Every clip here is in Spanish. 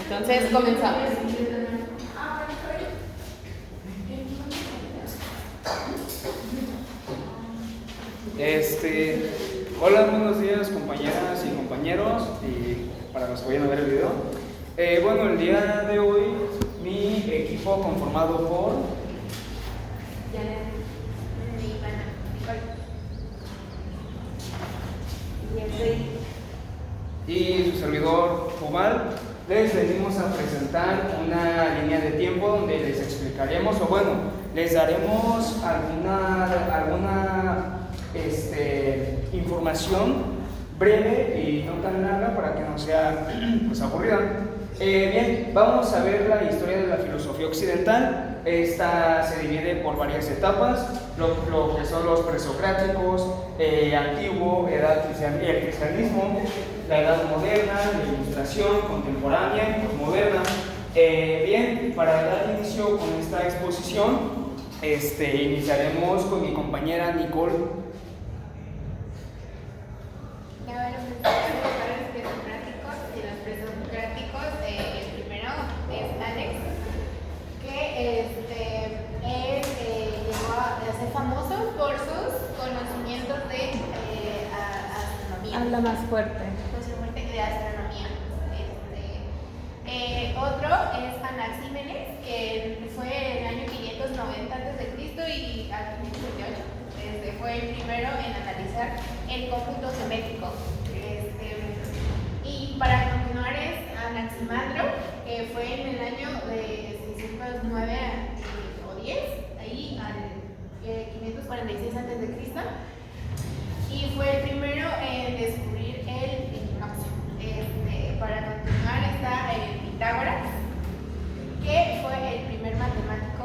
Entonces, comenzamos. Hola, buenos días compañeras y compañeros, y para los que vayan a ver el video. Bueno, el día de hoy mi equipo conformado por y su servidor Fubal, les venimos a presentar una línea de tiempo donde les explicaremos, o bueno, les daremos alguna información breve y no tan larga para que no sea pues aburrida. Bien, vamos a ver la historia de la filosofía occidental. Esta se divide por varias etapas, lo que son los presocráticos, antiguo, el cristianismo, la edad moderna, la ilustración, contemporánea y posmoderna. Bien, para dar inicio con esta exposición, iniciaremos con mi compañera Nicole. Los presocráticos y los presocráticos, el primero es Alex, que llegó a ser famoso por sus conocimientos de astronomía. Habla más fuerte. De astronomía. Otro es Anaxímenes, que fue en el año 590 a.C. y al 578. Fue el primero en analizar el cómputo geométrico. Y para continuar es Anaximandro, que fue en el año de 609 o 10, ahí al 546 a.C. Y fue el primero en descubrir el equinoccio. Para continuar está Pitágoras, que fue el primer matemático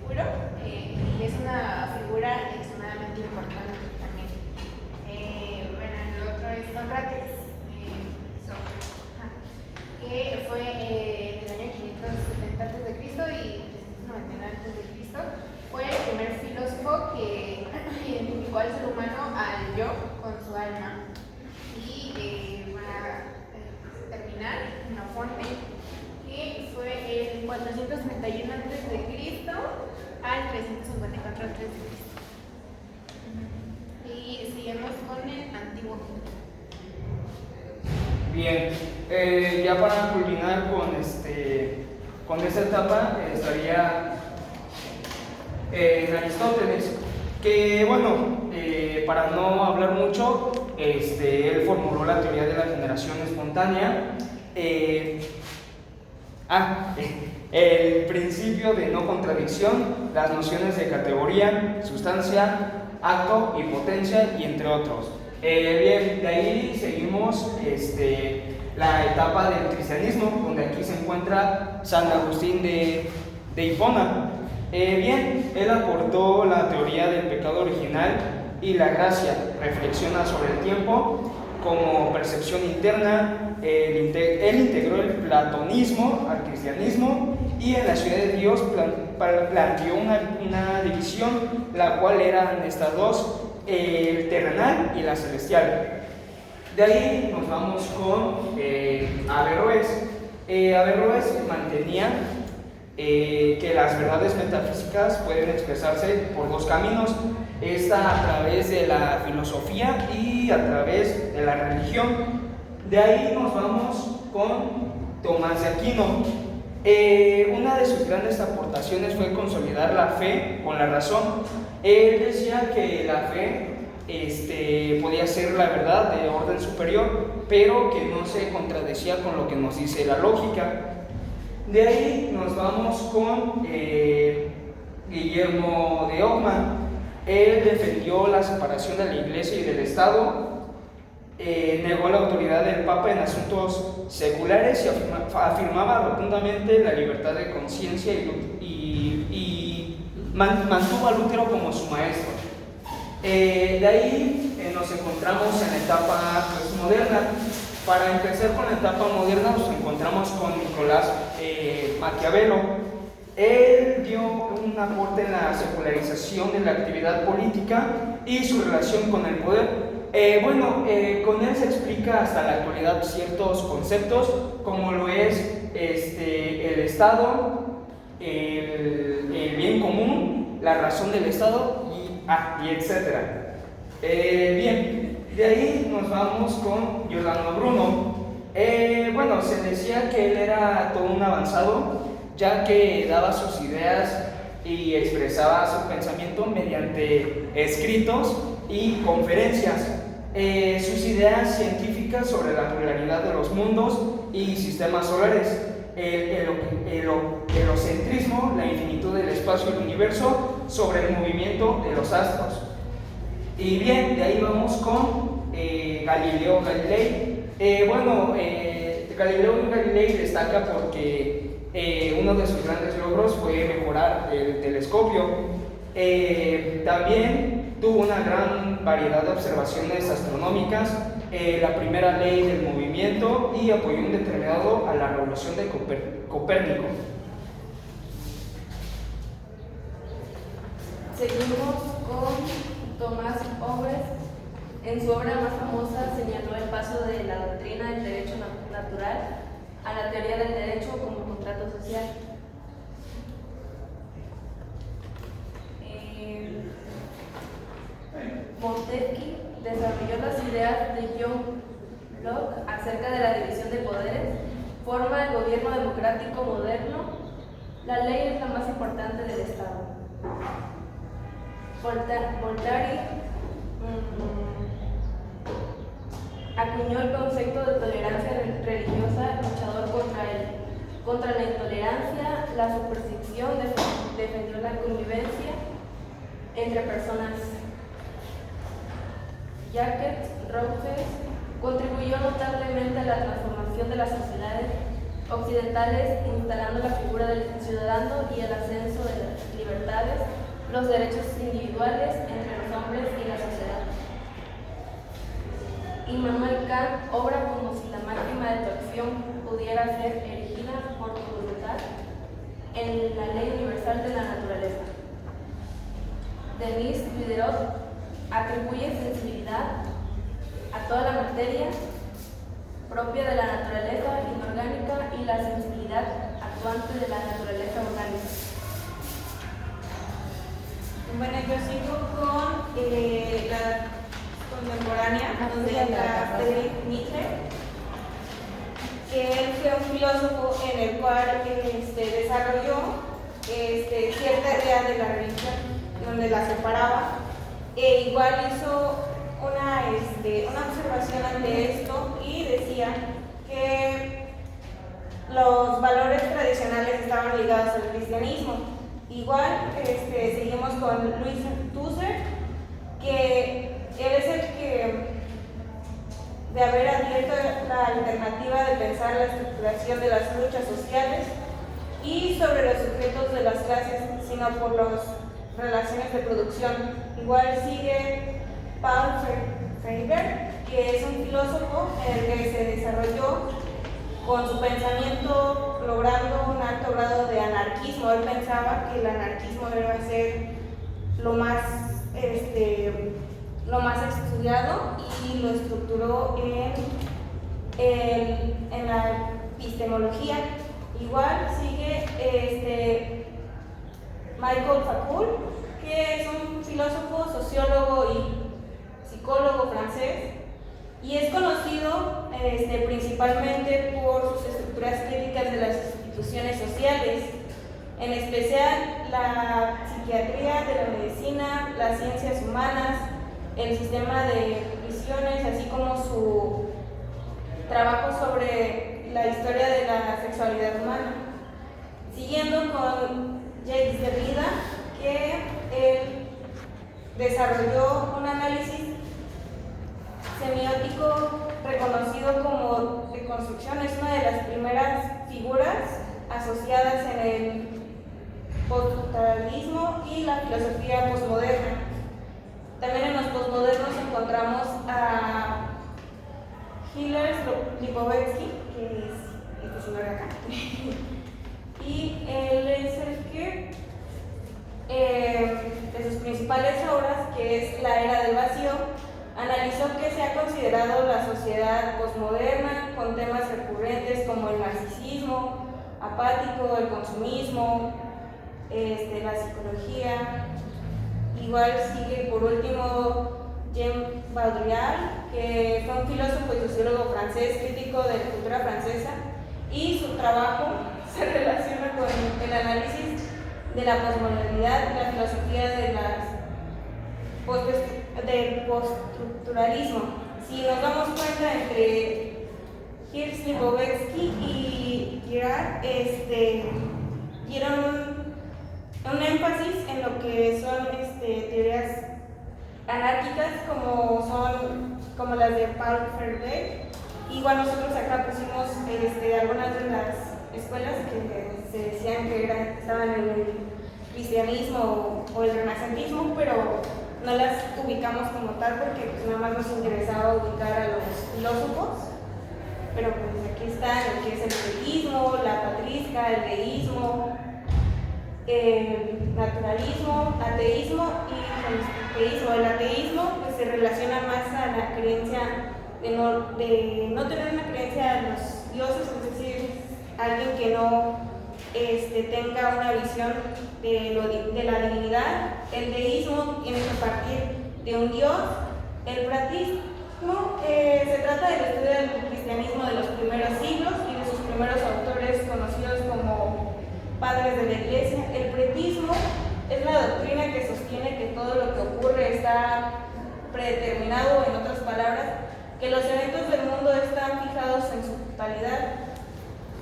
puro, y es una figura extremadamente importante también. Bueno, el otro es Sócrates, que fue en el año 570 a.C. y 599 a.C. Fue el primer filósofo que identificó al ser humano al yo con su alma. Y para terminar, Xenofonte, que fue el 431 a.C. al 354 a.C. Y seguimos con el antiguo. Bien, ya para culminar con esta etapa estaría Aristóteles, que bueno, para no hablar mucho, él formuló la teoría de la generación espontánea, el principio de no contradicción, las nociones de categoría, sustancia, acto y potencia, y entre otros. Bien, de ahí seguimos la etapa del cristianismo, donde aquí se encuentra San Agustín de Hipona. Bien, él aportó la teoría del pecado original y la gracia, reflexiona sobre el tiempo como percepción interna. Él integró el platonismo al cristianismo y en la ciudad de Dios planteó una división, la cual eran estas dos, el terrenal y la celestial. De ahí nos vamos con Averroes. Averroes mantenía que las verdades metafísicas pueden expresarse por dos caminos, esta a través de la filosofía y a través de la religión. De ahí nos vamos con Tomás de Aquino. Una de sus grandes aportaciones fue consolidar la fe con la razón. Él decía que la fe podía ser la verdad de orden superior, pero que no se contradecía con lo que nos dice la lógica. De ahí nos vamos con Guillermo de Ockham. Él defendió la separación de la Iglesia y del Estado, negó la autoridad del Papa en asuntos seculares y afirmaba rotundamente la libertad de conciencia y mantuvo a Lutero como su maestro. De ahí nos encontramos en la etapa moderna. Para empezar con la etapa moderna nos encontramos con Nicolás Maquiavelo. Él dio un aporte en la secularización de la actividad política y su relación con el poder. Con él se explica hasta la actualidad ciertos conceptos, como lo es el Estado, el bien común, la razón del Estado y etcétera. De ahí nos vamos con Giordano Bruno. Se decía que él era todo un avanzado, ya que daba sus ideas y expresaba su pensamiento mediante escritos y conferencias. Sus ideas científicas sobre la pluralidad de los mundos y sistemas solares, el helocentrismo, la infinitud del espacio y el universo, sobre el movimiento de los astros. Y bien, de ahí vamos con Galileo Galilei. Galileo Galilei destaca porque uno de sus grandes logros fue mejorar el telescopio. También tuvo una gran variedad de observaciones astronómicas, la primera ley del movimiento, y apoyó indeterminado a la revolución de Copérnico. Seguimos con Tomás Hobbes. En su obra más famosa señaló el paso de la doctrina del derecho natural a la teoría del derecho como contrato social. Montesquieu desarrolló las ideas de John Locke acerca de la división de poderes, forma el gobierno democrático moderno. La ley es la más importante del Estado. Voltaire acuñó el concepto de tolerancia religiosa, luchador contra la intolerancia, la superstición, defendió la convivencia entre personas. Jacques Rousseau contribuyó notablemente a la transformación de las sociedades occidentales, instalando la figura del ciudadano y el ascenso de las libertades, los derechos individuales entre los hombres y la sociedad. Immanuel Kant obra como si la máxima de tu acción pudiera ser erigida por tu voluntad en la ley universal de la naturaleza. Denis Diderot atribuye sensibilidad a toda la materia propia de la naturaleza inorgánica y la sensibilidad actuante de la naturaleza orgánica. Bueno, yo sigo con la contemporánea, donde entra Friedrich Nietzsche, que él fue un filósofo en el cual desarrolló cierta idea de la religión, donde la separaba, e igual hizo una observación ante esto y decía que los valores tradicionales estaban ligados al cristianismo. Igual seguimos con Louis Althusser, que él es el que, de haber abierto la alternativa de pensar la estructuración de las luchas sociales y sobre los sujetos de las clases, sino por las relaciones de producción. Igual sigue Paul Feyerabend, que es un filósofo en el que se desarrolló con su pensamiento logrando un alto grado de anarquismo. Él pensaba que el anarquismo debe ser lo más estudiado y lo estructuró en la epistemología. Igual sigue Michael Foucault, que es un filósofo, sociólogo y psicólogo francés, y es conocido principalmente por sus estructuras críticas de las instituciones sociales, en especial la psiquiatría, de la medicina, las ciencias humanas, el sistema de prisiones, así como su trabajo sobre la historia de la sexualidad humana. Siguiendo con Jacques Derrida, que él desarrolló un análisis semiótico reconocido como deconstrucción. Es una de las primeras figuras asociadas en el postructuralismo y la filosofía posmoderna. También en los posmodernos encontramos a Hillel Lipovetsky, que es este señor de acá. Y él es el que, de sus principales obras, que es La Era del Vacío, analizó que considerado la sociedad posmoderna con temas recurrentes como el narcisismo apático, el consumismo, la psicología. Igual sigue por último Jean Baudrillard, que fue un filósofo y sociólogo francés crítico de la cultura francesa, y su trabajo se relaciona con el análisis de la posmodernidad y la filosofía del postestructuralismo. Si nos damos cuenta, entre Hirsch, Lipovetsky y Girard dieron un énfasis en lo que son teorías anárquicas como las de Paul Feyerabend. Igual nosotros acá pusimos algunas de las escuelas que se decían que estaban en el cristianismo o el renacentismo, pero no las ubicamos como tal porque pues nada más nos interesaba ubicar a los filósofos. Pero pues aquí está lo que es el teísmo, la patrisca, el deísmo, naturalismo, ateísmo y teísmo. El ateísmo pues se relaciona más a la creencia de no tener una creencia en los dioses, es decir, alguien que no tenga una visión de la divinidad. El deísmo tiene que partir de un dios. El pratismo se trata del estudio del cristianismo de los primeros siglos y de sus primeros autores conocidos como padres de la iglesia. El pretismo es la doctrina que sostiene que todo lo que ocurre está predeterminado, en otras palabras, que los eventos del mundo están fijados en su totalidad.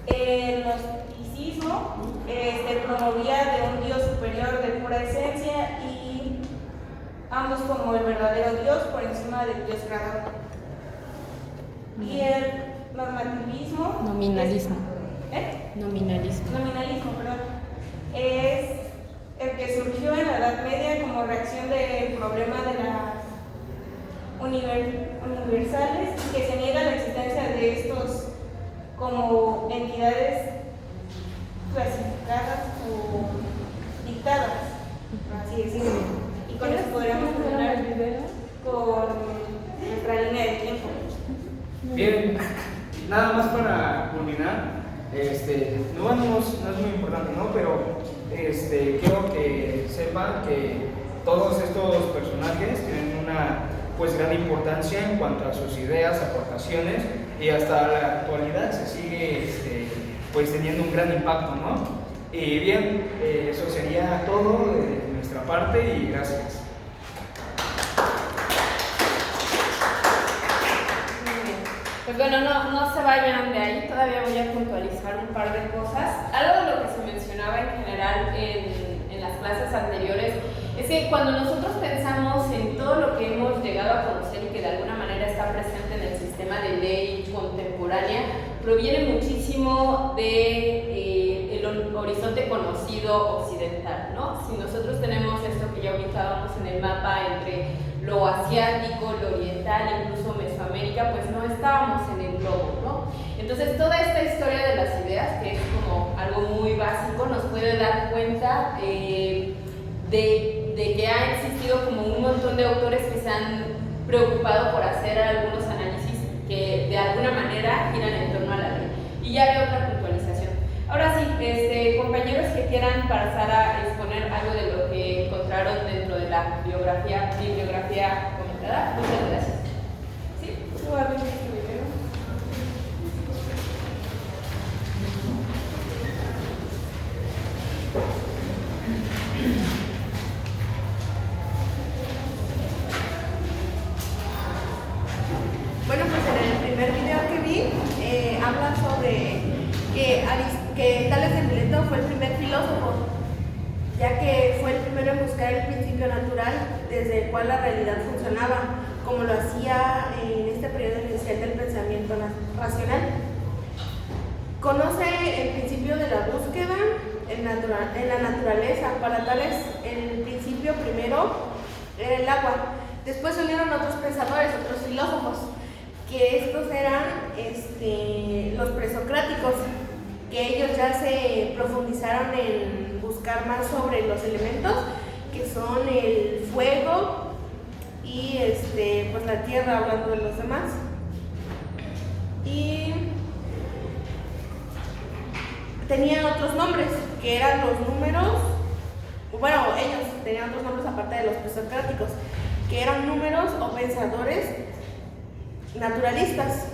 El gnosticismo promovía de un Dios superior de pura esencia y ambos como el verdadero Dios por encima del Dios creador. Y el normativismo. Nominalismo. Nominalismo, perdón. Es el que surgió en la Edad Media como reacción del problema de las universales, que se niega la existencia de estos como entidades clasificadas o dictadas, por así decirlo. Y con eso podríamos terminar con nuestra línea de tiempo. Bien, nada más para culminar, no es muy importante, ¿no? Pero quiero que sepan que todos estos personajes tienen una gran importancia en cuanto a sus ideas, aportaciones, y hasta la actualidad se sigue teniendo un gran impacto, ¿no? Y bien, eso sería todo de nuestra parte y gracias. Pues bueno, no se vayan de ahí, todavía voy a puntualizar un par de cosas. Algo de lo que se mencionaba en general en las clases anteriores es que cuando nosotros pensamos en todo lo que hemos llegado a conocer y que de alguna manera está presente en el sistema de ley contemporánea, proviene muchísimo de el horizonte conocido occidental, ¿no? Si nosotros tenemos esto que ya ubicábamos en el mapa entre lo asiático, lo oriental, incluso Mesoamérica, pues no estábamos en el globo, ¿no? Entonces toda esta historia de las ideas, que es como algo muy básico, nos puede dar cuenta de que ha existido como un montón de autores que se han preocupado por hacer algunos análisis que de alguna manera giran en torno a la ley. Y ya hay otra puntualización. Ahora sí, compañeros que quieran pasar a exponer algo de lo que encontraron dentro de la bibliografía comentada, muchas gracias. ¿Sí? Bueno, pues en el primer video que vi, habla sobre que Tales de Mileto fue el primer filósofo, ya que fue el primero en buscar el principio natural desde el cual la realidad funcionaba, como lo hacía en este periodo inicial del pensamiento racional. Conoce el principio de la búsqueda en la naturaleza. Para Tales, el principio primero era el agua. Después se unieron otros pensadores, otros filósofos, que estos eran los presocráticos, que ellos ya se profundizaron en buscar más sobre los elementos, que son el fuego y pues la tierra, hablando de los demás. y tenían otros nombres, que eran los números, bueno, ellos tenían otros nombres aparte de los presocráticos, que eran números o pensadores naturalistas.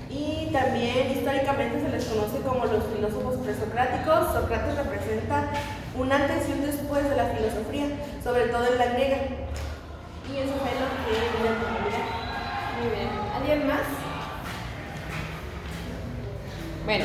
Y también históricamente se les conoce como los filósofos presocráticos. Sócrates representa un antes y un después de la filosofía, sobre todo en la griega. Y eso fue lo que voy a terminar. Muy bien. ¿Alguien más? Bueno,